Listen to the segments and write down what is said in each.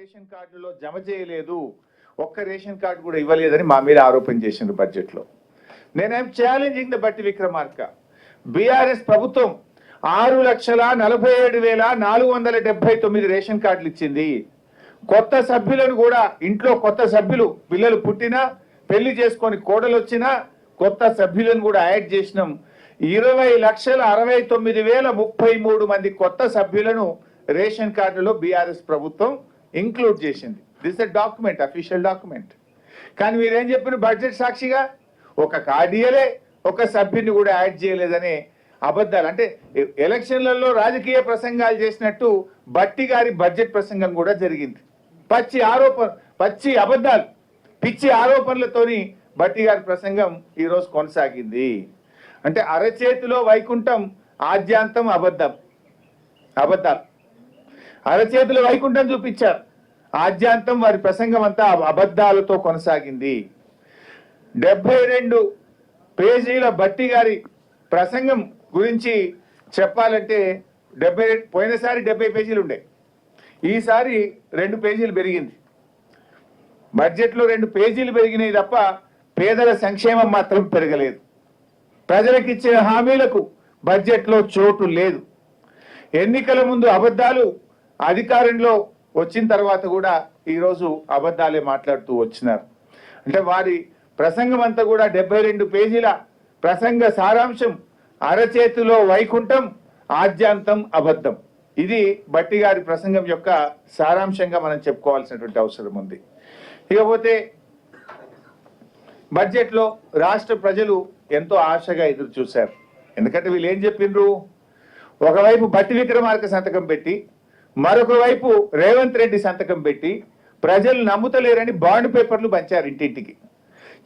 Ration కార్డులో జమ చేయలేదు, ఒక్క రేషన్ కార్డు కూడా ఇవ్వలేదని మా మీద ఆరోపణ చేసిండ్రు బడ్జెట్లో. నేనేం ఛాలెంజింగ్ ద బట్టి విక్రమార్క. బీఆర్ఎస్ ప్రభుత్వం 6,47,479 రేషన్ కార్డులు ఇచ్చింది. కొత్త సభ్యులను కూడా ఇంట్లో కొత్త సభ్యులు పిల్లలు పుట్టినా పెళ్లి చేసుకొని కోడలు వచ్చినా కొత్త సభ్యులను కూడా యాడ్ చేసినాం. 20,69,033 మంది కొత్త సభ్యులను రేషన్ కార్డులో బీఆర్ఎస్ ప్రభుత్వం ఇంక్లూడ్ చేసింది. This a document, official document. కానీ మీరేం చెప్పిన బడ్జెట్ సాక్షిగా ఒక కార్డు ఇయ్యలే, ఒక సభ్యుని కూడా యాడ్ చేయలేదనే అబద్ధాలు. అంటే ఎలక్షన్లలో రాజకీయ ప్రసంగాలు చేసినట్టు బట్టి గారి బడ్జెట్ ప్రసంగం కూడా జరిగింది. పచ్చి అబద్ధాలు, పిచ్చి ఆరోపణలతోని బట్టి గారి ప్రసంగం ఈరోజు కొనసాగింది. అంటే అరచేతిలో వైకుంఠం, ఆద్యాంతం అబద్ధాలు. అరచేతిలో వైకుంఠం చూపించారు, ఆద్యాంతం వారి ప్రసంగం అంతా అబద్ధాలతో కొనసాగింది. 72 పేజీల బట్టి గారి ప్రసంగం గురించి చెప్పాలంటే పోయినసారి 70 పేజీలు ఉండే, ఈసారి 2 పేజీలు పెరిగింది. బడ్జెట్లో 2 పేజీలు పెరిగినాయి తప్ప పేదల సంక్షేమం మాత్రం పెరగలేదు. ప్రజలకు ఇచ్చిన హామీలకు బడ్జెట్లో చోటు లేదు. ఎన్నికల ముందు అబద్ధాలు, అధికారంలో వచ్చిన తర్వాత కూడా ఈరోజు అబద్ధాలే మాట్లాడుతూ వచ్చినారు. అంటే వారి ప్రసంగం అంతా కూడా 72 పేజీల ప్రసంగ సారాంశం అరచేతిలో వైకుంఠం, ఆద్యాంతం అబద్ధం. ఇది బట్టి గారి ప్రసంగం యొక్క సారాంశంగా మనం చెప్పుకోవాల్సినటువంటి అవసరం ఉంది. ఇకపోతే బడ్జెట్లో రాష్ట్ర ప్రజలు ఎంతో ఆశగా ఎదురు చూశారు. ఎందుకంటే వీళ్ళు ఏం చెప్పిండ్రు, ఒకవైపు బట్టి విక్రమార్క సంతకం పెట్టి మరొక వైపు రేవంత్ రెడ్డి సంతకం పెట్టి ప్రజలు నమ్ముతలేరని బాండ్ పేపర్లు పంచారు ఇంటింటికి.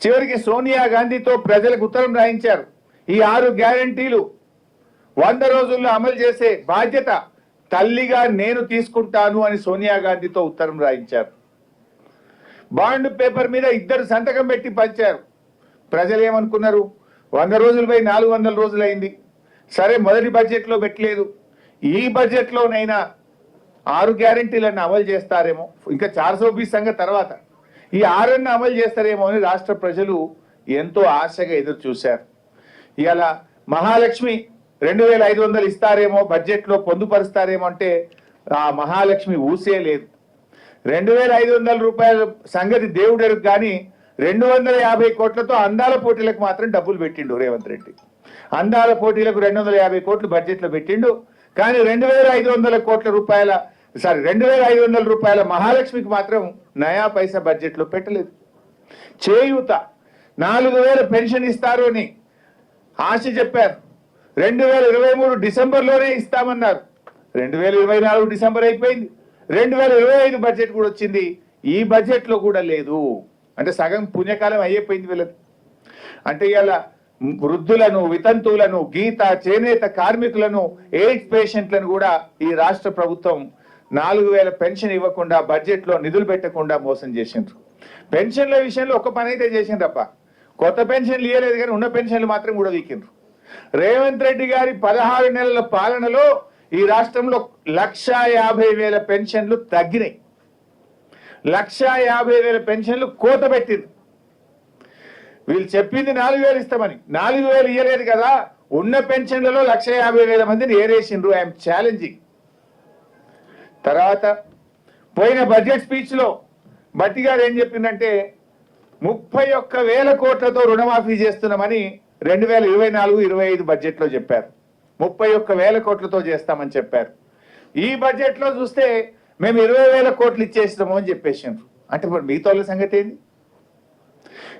చివరికి సోనియా గాంధీతో ప్రజలకు ఉత్తరం రాయించారు. ఈ 6 గ్యారంటీలు 100 రోజుల్లో అమలు చేసే బాధ్యత తల్లిగా నేను తీసుకుంటాను అని సోనియా గాంధీతో ఉత్తరం రాయించారు. బాండ్ పేపర్ మీద 2 సంతకం పెట్టి పంచారు. ప్రజలు ఏమనుకున్నారు, 100 రోజులపై 400 రోజులైంది, సరే మొదటి బడ్జెట్లో పెట్టలేదు, ఈ బడ్జెట్లోనైనా 6 గ్యారంటీలను అమలు చేస్తారేమో, ఇంకా 420 సంగతి తర్వాత ఈ 6 అమలు చేస్తారేమో అని రాష్ట్ర ప్రజలు ఎంతో ఆశగా ఎదురు చూశారు. ఇవాళ మహాలక్ష్మి 2,500 ఇస్తారేమో, బడ్జెట్లో పొందుపరుస్తారేమో అంటే ఆ మహాలక్ష్మి ఊసే లేదు. 2,500 రూపాయల సంగతి దేవుడెరుగు, కానీ 250 కోట్లతో అందాల పోటీలకు మాత్రం డబ్బులు పెట్టిండు రేవంత్ రెడ్డి. అందాల పోటీలకు 250 కోట్లు బడ్జెట్లో పెట్టిండు, కానీ 2,500 రూపాయల మహాలక్ష్మికి మాత్రం నయా పైసా బడ్జెట్లో పెట్టలేదు. చేయూత 4,000 పెన్షన్ ఇస్తారు అని ఆశ చెప్పారు. 2023 డిసెంబర్లోనే ఇస్తామన్నారు. 2024 డిసెంబర్ అయిపోయింది, 2025 బడ్జెట్ కూడా వచ్చింది, ఈ బడ్జెట్లో కూడా లేదు. అంటే సగం పుణ్యకాలం అయిపోయింది వీళ్ళది. అంటే ఇలా వృద్ధులను, వితంతువులను, గీత చేనేత కార్మికులను, ఎయిడ్స్ పేషెంట్లను కూడా ఈ రాష్ట్ర ప్రభుత్వం 4,000 పెన్షన్ ఇవ్వకుండా బడ్జెట్లో నిధులు పెట్టకుండా మోసం చేసిండ్రు. పెన్షన్ల విషయంలో ఒక పని అయితే చేసిండ్రప్ప, కొత్త పెన్షన్లు ఇవ్వలేదు, కానీ ఉన్న పెన్షన్లు మాత్రం కూడా వీకిండ్రు. రేవంత్ రెడ్డి గారి 16 నెలల పాలనలో ఈ రాష్ట్రంలో 1,50,000 పెన్షన్లు తగ్గినాయి. 1,50,000 పెన్షన్లు కోత పెట్టింది. వీళ్ళు చెప్పింది 4,000 ఇస్తామని, 4,000 ఇవ్వలేదు కదా. ఉన్న పెన్షన్లలో 1,50,000 మందిని ఏరేసిండ్రు. I'm challenging. తర్వాత పోయిన బడ్జెట్ స్పీచ్లో బట్టి గారు ఏం చెప్పిందంటే 31,000 కోట్లతో రుణమాఫీ చేస్తున్నామని 2024-25 బడ్జెట్లో చెప్పారు. 31,000 కోట్లతో చేస్తామని చెప్పారు. ఈ బడ్జెట్లో చూస్తే మేము 20,000 కోట్లు ఇచ్చేస్తాము అని చెప్పేసారు. అంటే ఇప్పుడు మిగతా వాళ్ళ సంగతి ఏంది?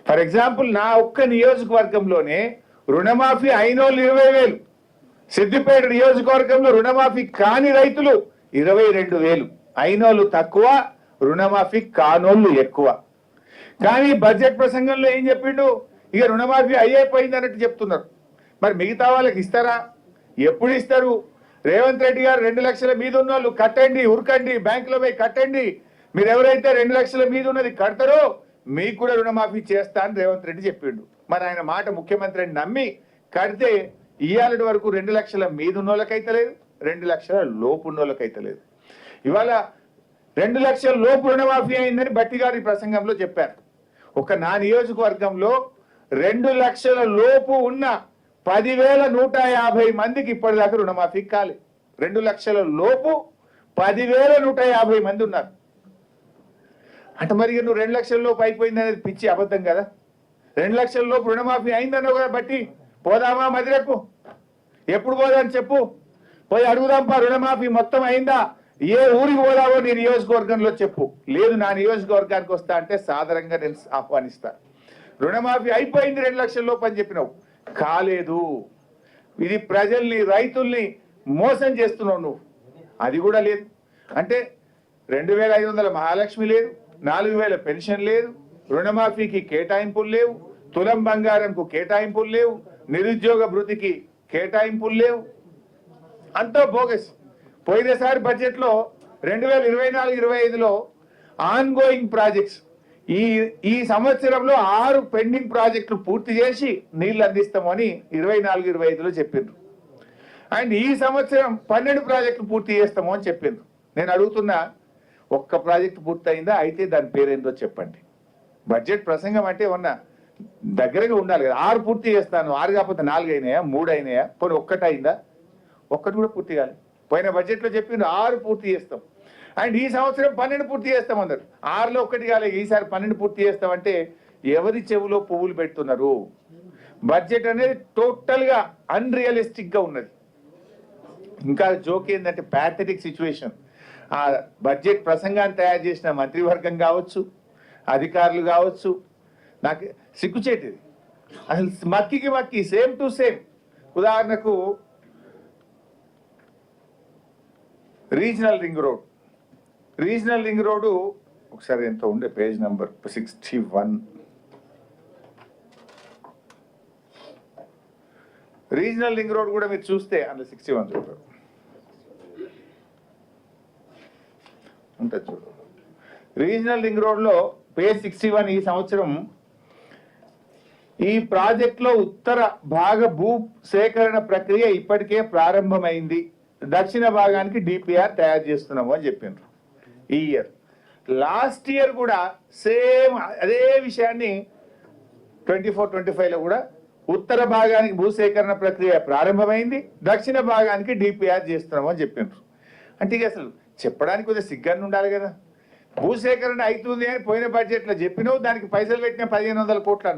ఫర్ ఎగ్జాంపుల్ నా ఒక్క నియోజకవర్గంలోనే రుణమాఫీ అయినోళ్ళు 20,000, సిద్దిపేట నియోజకవర్గంలో రుణమాఫీ కాని రైతులు 22,000, అయినోళ్ళు తక్కువ, రుణమాఫీ కానోళ్ళు ఎక్కువ. కానీ బడ్జెట్ ప్రసంగంలో ఏం చెప్పిండు, ఇక రుణమాఫీ అయిపోయింది అన్నట్టు చెప్తున్నారు. మరి మిగతా వాళ్ళకి ఇస్తారా? ఎప్పుడు ఇస్తారు? రేవంత్ రెడ్డి గారు 2 లక్షల మీద ఉన్న వాళ్ళు కట్టండి, ఉరకండి, బ్యాంకులో పోయి కట్టండి, మీరు ఎవరైతే 2 లక్షల మీద ఉన్నది కడతారో మీకు కూడా రుణమాఫీ చేస్తా అని రేవంత్ రెడ్డి చెప్పిండు. మరి ఆయన మాట ముఖ్యమంత్రిని నమ్మి కడితే ఇవాళ వరకు 2 లక్షల మీద ఉన్న వాళ్ళకైతే లేదు, 2 లక్షల లోపు ఉన్న వాళ్ళకైతే లేదు. ఇవాళ 2 లక్షల లోపు రుణమాఫీ అయిందని బట్టి గారి ప్రసంగంలో చెప్పారు. ఒక నా నియోజకవర్గంలో 2 లక్షల లోపు ఉన్న 10,150 మందికి ఇప్పటిదాకా రుణమాఫీ కాలేదు. 2 లక్షల లోపు 10,150 మంది ఉన్నారు. అంటే మరి నువ్వు 2 లక్షల లోపు అయిపోయింది అనేది పిచ్చి అబద్ధం కదా. 2 లక్షల లోపు రుణమాఫీ అయిందన్నావు కదా బట్టి, పోదామా మదిరకు? ఎప్పుడు పోదాని చెప్పు, పోయి అడుగుదాంపా రుణమాఫీ మొత్తం అయిందా, ఏ ఊరికి పోదావో నీ నియోజకవర్గంలో చెప్పు. లేదు నా నియోజకవర్గానికి వస్తా అంటే సాధారణంగా నేను ఆహ్వానిస్తా. రుణమాఫీ అయిపోయింది 2 లక్షల లోపు అని చెప్పినావు, కాలేదు. ఇది ప్రజల్ని రైతుల్ని మోసం చేస్తున్నావు నువ్వు. అది కూడా లేదు. అంటే 2,500 మహాలక్ష్మి లేదు, 4,000 పెన్షన్ లేదు, రుణమాఫీకి కేటాయింపులు లేవు, తులం బంగారంకు కేటాయింపులు లేవు, నిరుద్యోగ భృతికి కేటాయింపులు లేవు. అంతా బోగస్. పోయినసారి బడ్జెట్లో 2024-25లో ఆన్ గోయింగ్ ప్రాజెక్ట్స్ ఈ సంవత్సరంలో 6 పెండింగ్ ప్రాజెక్టులు పూర్తి చేసి నీళ్లు అందిస్తామని 24-25లో చెప్పిండ్రు. అండ్ ఈ సంవత్సరం 12 ప్రాజెక్టులు పూర్తి చేస్తాము అని చెప్పిండ్రు. నేను అడుగుతున్నా, ఒక్క ప్రాజెక్టు పూర్తయిందా? అయితే దాని పేరేందో చెప్పండి. బడ్జెట్ ప్రసంగం అంటే ఏమన్నా దగ్గరగా ఉండాలి కదా. 6 పూర్తి చేస్తాను, 6 కాకపోతే 4 అయినాయా, 3 అయినాయా, కొన్ని ఒక్కటి అయిందా? ఒక్కటి కూడా పూర్తి కాదు. పోయిన బడ్జెట్లో చెప్పిండ్రు 6 పూర్తి చేస్తాం. అండ్ ఈ సంవత్సరం 12 పూర్తి చేస్తాం అన్నారు. 6లో 1 కాలేదు, ఈసారి 12 పూర్తి చేస్తామంటే ఎవరి చెవులో పువ్వులు పెడుతున్నారు? బడ్జెట్ అనేది టోటల్గా అన్రియలిస్టిక్గా ఉన్నది. ఇంకా జోక్ ఏంటంటే ప్యాథెటిక్ సిచ్యువేషన్. ఆ బడ్జెట్ ప్రసంగాన్ని తయారు చేసిన మంత్రివర్గం కావచ్చు, అధికారులు కావచ్చు, నాకు సిగ్గుచేటిది అసలు. మక్కి సేమ్ టు సేమ్. ఉదాహరణకు రీజనల్ రింగ్ రోడ్డు ఒకసారి ఎంత ఉండే, page number 61. Regional ring road కూడా మీరు చూస్తే అందులో 61 చూడరు ఉంటుంది చూడు. రీజనల్ రింగ్ రోడ్లో పేజ్ 61 ఈ సంవత్సరం ఈ ప్రాజెక్టులో ఉత్తర భాగ భూ సేకరణ ప్రక్రియ ఇప్పటికే ప్రారంభమైంది, దక్షిణ భాగానికి డిపిఆర్ తయారు చేస్తున్నాము అని చెప్పిండ్రు. ఈ ఇయర్ లాస్ట్ ఇయర్ కూడా సేమ్ అదే విషయాన్ని 24-25లో కూడా ఉత్తర భాగానికి భూసేకరణ ప్రక్రియ ప్రారంభమైంది, దక్షిణ భాగానికి డిపిఆర్ చేస్తున్నాము అని చెప్పిండ్రు. అంటే ఇక అసలు చెప్పడానికి కొద్దిగా సిగ్గాన్ని ఉండాలి కదా. భూసేకరణ అవుతుంది అని పోయిన బడ్జెట్లో చెప్పినావు, దానికి పైసలు పెట్టిన 1,500 కోట్లు